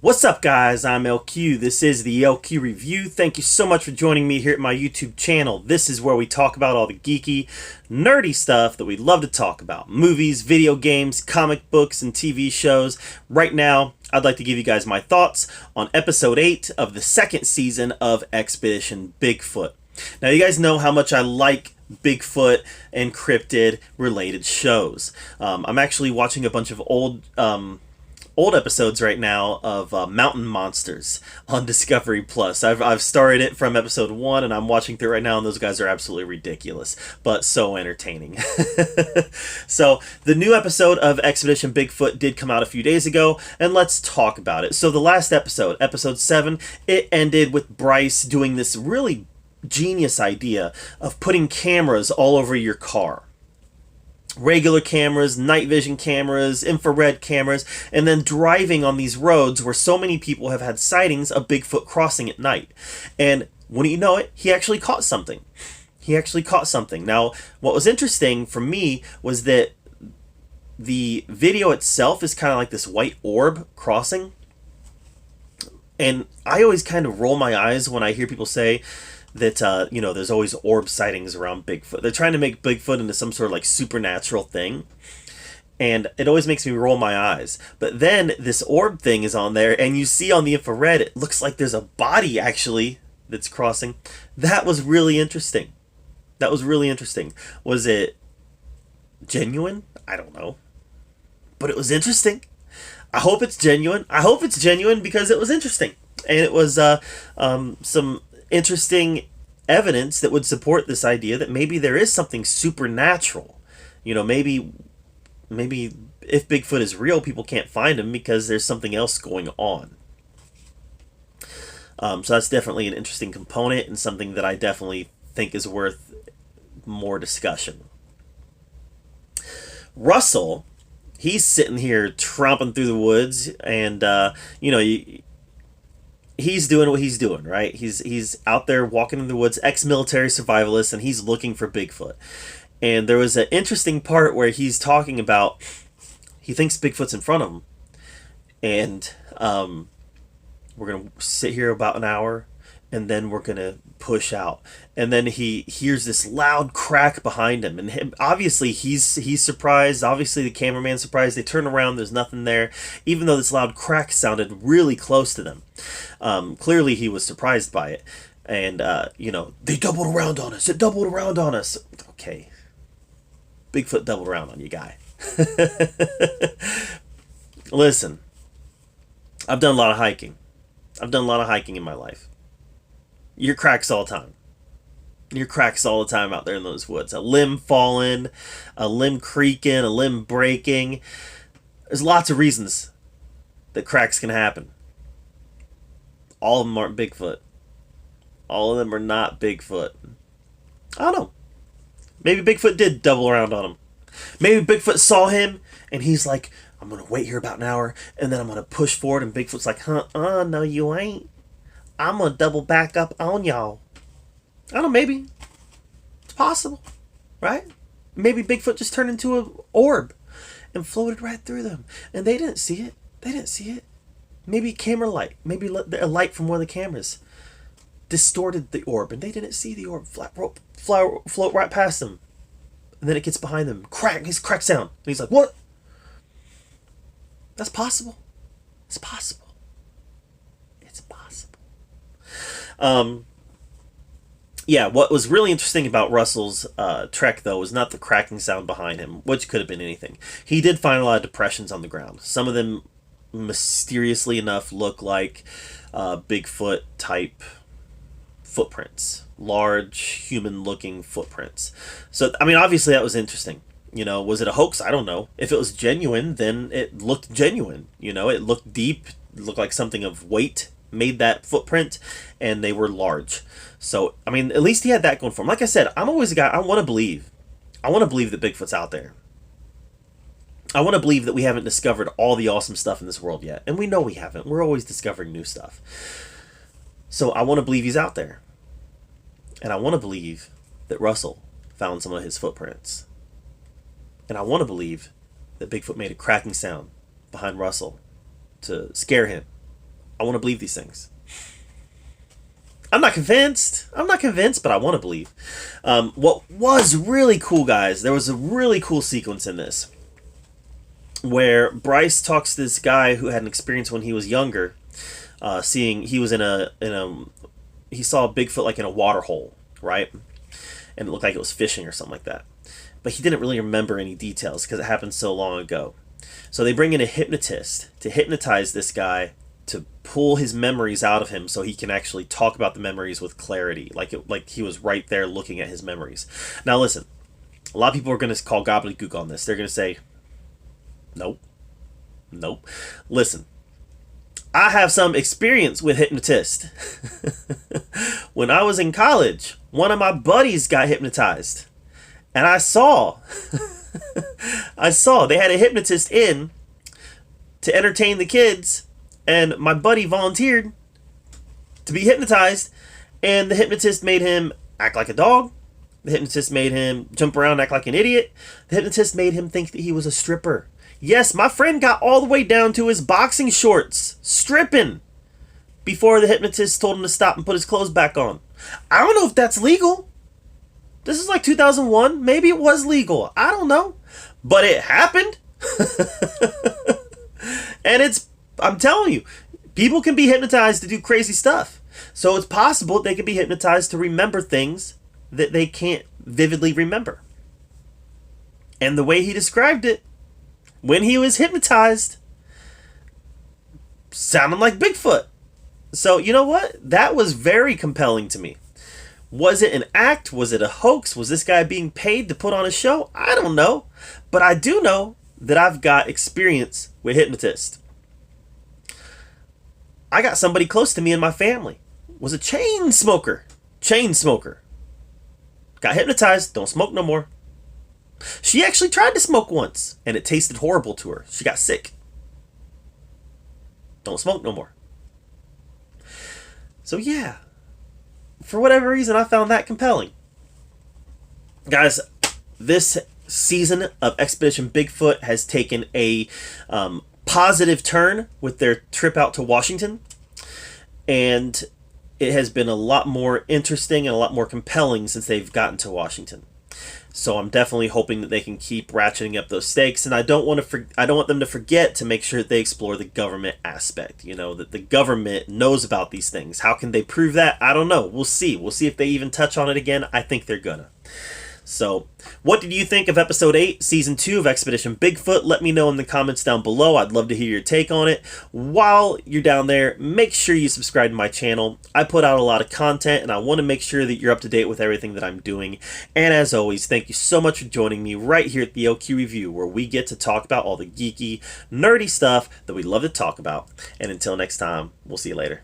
What's up, guys? I'm LQ. This is the LQ Review. Thank you so much for joining me here at my YouTube channel. This is where we talk about all the geeky, nerdy stuff that we love to talk about. Movies, video games, comic books, and TV shows. Right now, I'd like to give you guys my thoughts on episode 8 of the second season of Expedition Bigfoot. Now, you guys know how much I like Bigfoot and cryptid related shows. I'm actually watching a bunch of old episodes right now of Mountain Monsters on Discovery Plus. I've started it from episode 1 and I'm watching through it right now, and those guys are absolutely ridiculous, but so entertaining. So the new episode of Expedition Bigfoot did come out a few days ago, and let's talk about it. So the last episode, episode 7, it ended with Bryce doing this really genius idea of putting cameras all over your car. Regular cameras, night vision cameras, infrared cameras, and then driving on these roads where so many people have had sightings of Bigfoot crossing at night. And wouldn't you know it, he actually caught something. Now, what was interesting for me was that the video itself is kind of like this white orb crossing. And I always kind of roll my eyes when I hear people say that, there's always orb sightings around Bigfoot. They're trying to make Bigfoot into some sort of like supernatural thing. And it always makes me roll my eyes. But then this orb thing is on there, and you see on the infrared, it looks like there's a body actually that's crossing. That was really interesting. Was it genuine? I don't know. But it was interesting. I hope it's genuine. Because it was interesting. And it was some interesting evidence that would support this idea that maybe there is something supernatural. Maybe if Bigfoot is real, people can't find him because there's something else going on. So that's definitely an interesting component and something that I definitely think is worth more discussion. Russell, he's sitting here tromping through the woods, and he's doing what he's doing, right? He's out there walking in the woods, ex-military survivalist, and he's looking for Bigfoot. And there was an interesting part where he's talking about he thinks Bigfoot's in front of him, and we're gonna sit here about an hour, and then we're gonna push out. And then he hears this loud crack behind him, and obviously he's surprised. Obviously the cameraman's surprised. They turn around, there's nothing there, even though this loud crack sounded really close to them. Clearly he was surprised by it, and they doubled around on us. It doubled around on us. Okay, Bigfoot doubled around on you, guy. Listen, I've done a lot of hiking. In my life. You hear cracks all the time. Out there in those woods. A limb falling, a limb creaking, a limb breaking. There's lots of reasons that cracks can happen. All of them aren't Bigfoot. All of them are not Bigfoot. I don't know. Maybe Bigfoot did double around on him. Maybe Bigfoot saw him and he's like, I'm going to wait here about an hour and then I'm going to push forward, and Bigfoot's like, no you ain't. I'm going to double back up on y'all. I don't know, maybe. It's possible, right? Maybe Bigfoot just turned into an orb and floated right through them. And they didn't see it. Maybe camera light. Maybe a light from one of the cameras distorted the orb, and they didn't see the orb float right past them. And then it gets behind them. His crack sound. And he's like, what? That's possible. It's possible. What was really interesting about Russell's trek, though, was not the cracking sound behind him, which could have been anything. He did find a lot of depressions on the ground. Some of them, mysteriously enough, look like Bigfoot-type footprints. Large, human-looking footprints. So, obviously that was interesting. Was it a hoax? I don't know. If it was genuine, then it looked genuine. It looked deep. It looked like something of weight made that footprint, and they were large. So, at least he had that going for him. Like I said, I'm always a guy, I want to believe that Bigfoot's out there. I want to believe that we haven't discovered all the awesome stuff in this world yet. And we know we haven't. We're always discovering new stuff. So, I want to believe he's out there. And I want to believe that Russell found some of his footprints. And I want to believe that Bigfoot made a cracking sound behind Russell to scare him I want to believe these things. I'm not convinced. But I want to believe. What was really cool, guys, there was a really cool sequence in this where Bryce talks to this guy who had an experience when he was younger, he was he saw a Bigfoot like in a water hole, right? And it looked like it was fishing or something like that. But he didn't really remember any details because it happened so long ago. So they bring in a hypnotist to hypnotize this guy, to pull his memories out of him so he can actually talk about the memories with clarity, like he was right there looking at his memories. Now listen, a lot of people are going to call gobbledygook on this. They're going to say, nope. Listen, I have some experience with hypnotist. When I was in college, one of my buddies got hypnotized. And I saw they had a hypnotist in to entertain the kids. And my buddy volunteered to be hypnotized, and the hypnotist made him act like a dog. The hypnotist made him jump around, act like an idiot. The hypnotist made him think that he was a stripper. Yes, my friend got all the way down to his boxing shorts, stripping, before the hypnotist told him to stop and put his clothes back on. I don't know if that's legal. This is like 2001. Maybe it was legal. I don't know. But it happened. And I'm telling you, people can be hypnotized to do crazy stuff. So it's possible they can be hypnotized to remember things that they can't vividly remember. And the way he described it, when he was hypnotized, sounded like Bigfoot. So you know what? That was very compelling to me. Was it an act? Was it a hoax? Was this guy being paid to put on a show? I don't know. But I do know that I've got experience with hypnotists. I got somebody close to me in my family. Was a chain smoker. Got hypnotized. Don't smoke no more. She actually tried to smoke once, and it tasted horrible to her. She got sick. Don't smoke no more. So yeah, for whatever reason, I found that compelling. Guys, this season of Expedition Bigfoot has taken a positive turn with their trip out to Washington, and it has been a lot more interesting and a lot more compelling since they've gotten to Washington. So I'm definitely hoping that they can keep ratcheting up those stakes, and I don't want them to forget to make sure that they explore the government aspect. You know, that the government knows about these things. How can they prove that? I don't know. We'll see. We'll see if they even touch on it again. I think they're gonna. So, what did you think of Episode 8, Season 2 of Expedition Bigfoot? Let me know in the comments down below. I'd love to hear your take on it. While you're down there, make sure you subscribe to my channel. I put out a lot of content, and I want to make sure that you're up to date with everything that I'm doing. And as always, thank you so much for joining me right here at the LQ Review, where we get to talk about all the geeky, nerdy stuff that we love to talk about. And until next time, we'll see you later.